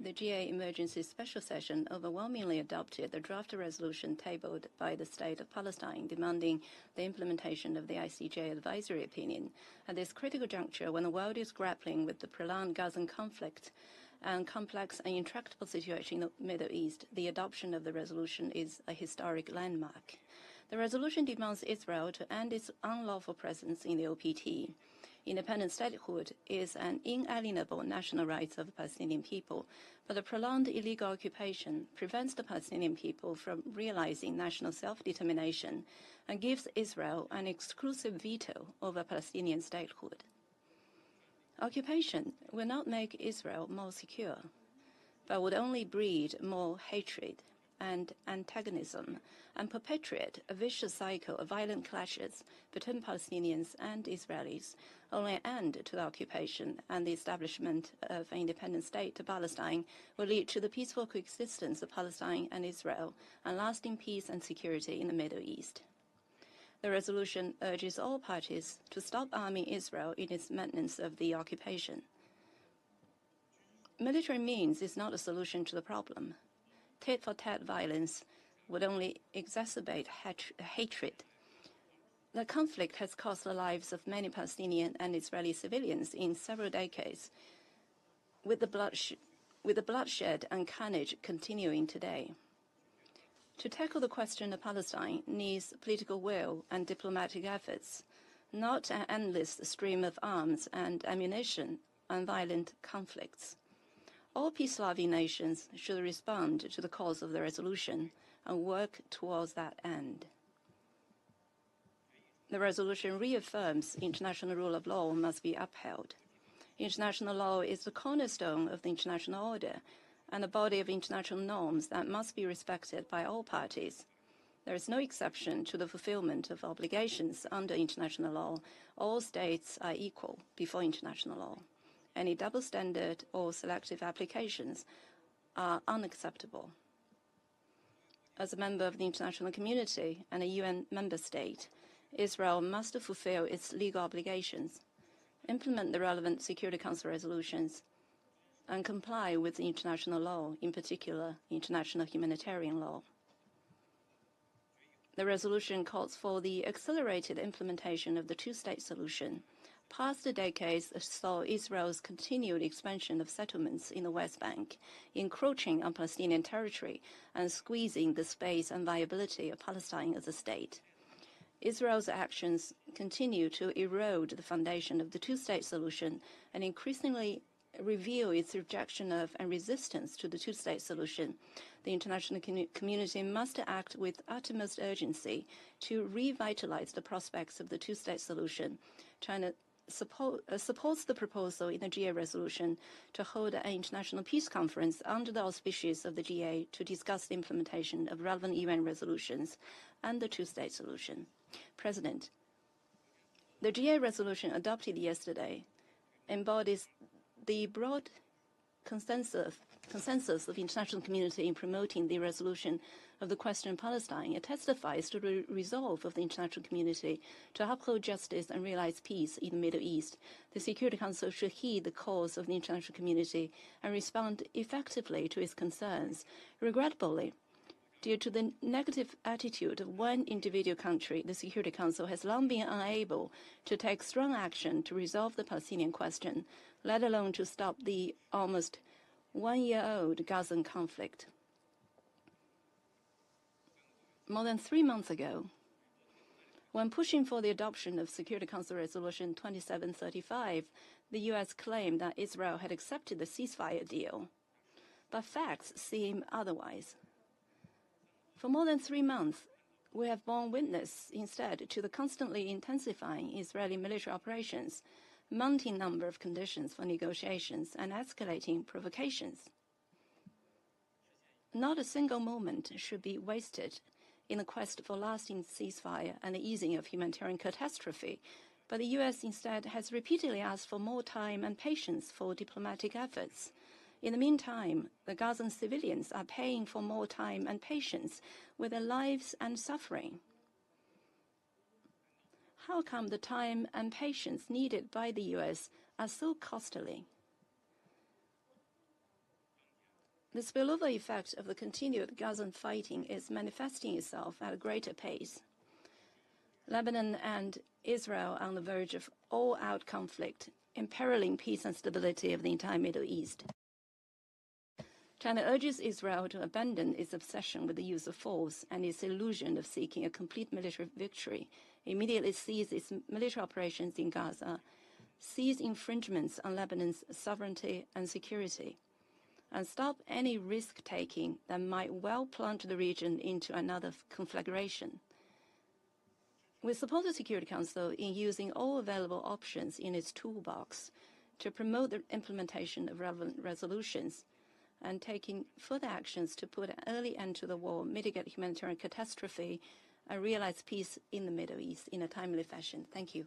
the GA Emergency Special Session overwhelmingly adopted the draft resolution tabled by the State of Palestine demanding the implementation of the ICJ advisory opinion. At this critical juncture, when the world is grappling with the prolonged Gazan conflict and complex and intractable situation in the Middle East, the adoption of the resolution is a historic landmark. The resolution demands Israel to end its unlawful presence in the OPT. Independent statehood is an inalienable national right of the Palestinian people, but the prolonged illegal occupation prevents the Palestinian people from realizing national self-determination and gives Israel an exclusive veto over Palestinian statehood. Occupation will not make Israel more secure, but would only breed more hatred and antagonism and perpetuate a vicious cycle of violent clashes between Palestinians and Israelis. Only an end to the occupation and the establishment of an independent state to Palestine will lead to the peaceful coexistence of Palestine and Israel and lasting peace and security in the Middle East. The resolution urges all parties to stop arming Israel in its maintenance of the occupation. Military means is not a solution to the problem. Tit-for-tat violence would only exacerbate hatred. The conflict has cost the lives of many Palestinian and Israeli civilians in several decades, with the bloodshed and carnage continuing today. To tackle the question of Palestine needs political will and diplomatic efforts, not an endless stream of arms and ammunition and violent conflicts. All peace-loving nations should respond to the cause of the resolution and work towards that end. The resolution reaffirms international rule of law must be upheld. International law is the cornerstone of the international order and a body of international norms that must be respected by all parties. There is no exception to the fulfillment of obligations under international law. All states are equal before international law. Any double standard or selective applications are unacceptable. As a member of the international community and a UN member state, Israel must fulfill its legal obligations, implement the relevant Security Council resolutions, and comply with international law, in particular international humanitarian law. The resolution calls for the accelerated implementation of the two-state solution. Past decades saw Israel's continued expansion of settlements in the West Bank, encroaching on Palestinian territory and squeezing the space and viability of Palestine as a state. Israel's actions continue to erode the foundation of the two-state solution and increasingly reveal its rejection of and resistance to the two-state solution. The international community must act with utmost urgency to revitalize the prospects of the two-state solution. China supports the proposal in the GA resolution to hold an international peace conference under the auspices of the GA to discuss the implementation of relevant UN resolutions and the two-state solution. President, the GA resolution adopted yesterday embodies the broad consensus of the international community in promoting the resolution of the question of Palestine. It testifies to the resolve of the international community to uphold justice and realize peace in the Middle East. The Security Council should heed the calls of the international community and respond effectively to its concerns. Regrettably, due to the negative attitude of one individual country, the Security Council has long been unable to take strong action to resolve the Palestinian question, let alone to stop the almost one-year-old Gazan conflict. More than 3 months ago, when pushing for the adoption of Security Council Resolution 2735, the U.S. claimed that Israel had accepted the ceasefire deal. But facts seem otherwise. For more than 3 months, we have borne witness instead to the constantly intensifying Israeli military operations, mounting number of conditions for negotiations, and escalating provocations. Not a single moment should be wasted in the quest for lasting ceasefire and the easing of humanitarian catastrophe, but the U.S. instead has repeatedly asked for more time and patience for diplomatic efforts. In the meantime, the Gazan civilians are paying for more time and patience with their lives and suffering. How come the time and patience needed by the U.S. are so costly? The spillover effect of the continued Gazan fighting is manifesting itself at a greater pace. Lebanon and Israel on the verge of all-out conflict, imperiling peace and stability of the entire Middle East. China urges Israel to abandon its obsession with the use of force and its illusion of seeking a complete military victory, immediately cease its military operations in Gaza, cease infringements on Lebanon's sovereignty and security, and stop any risk-taking that might well plunge the region into another conflagration. We support the Security Council in using all available options in its toolbox to promote the implementation of relevant resolutions and taking further actions to put an early end to the war, mitigate humanitarian catastrophe, and realize peace in the Middle East in a timely fashion. Thank you.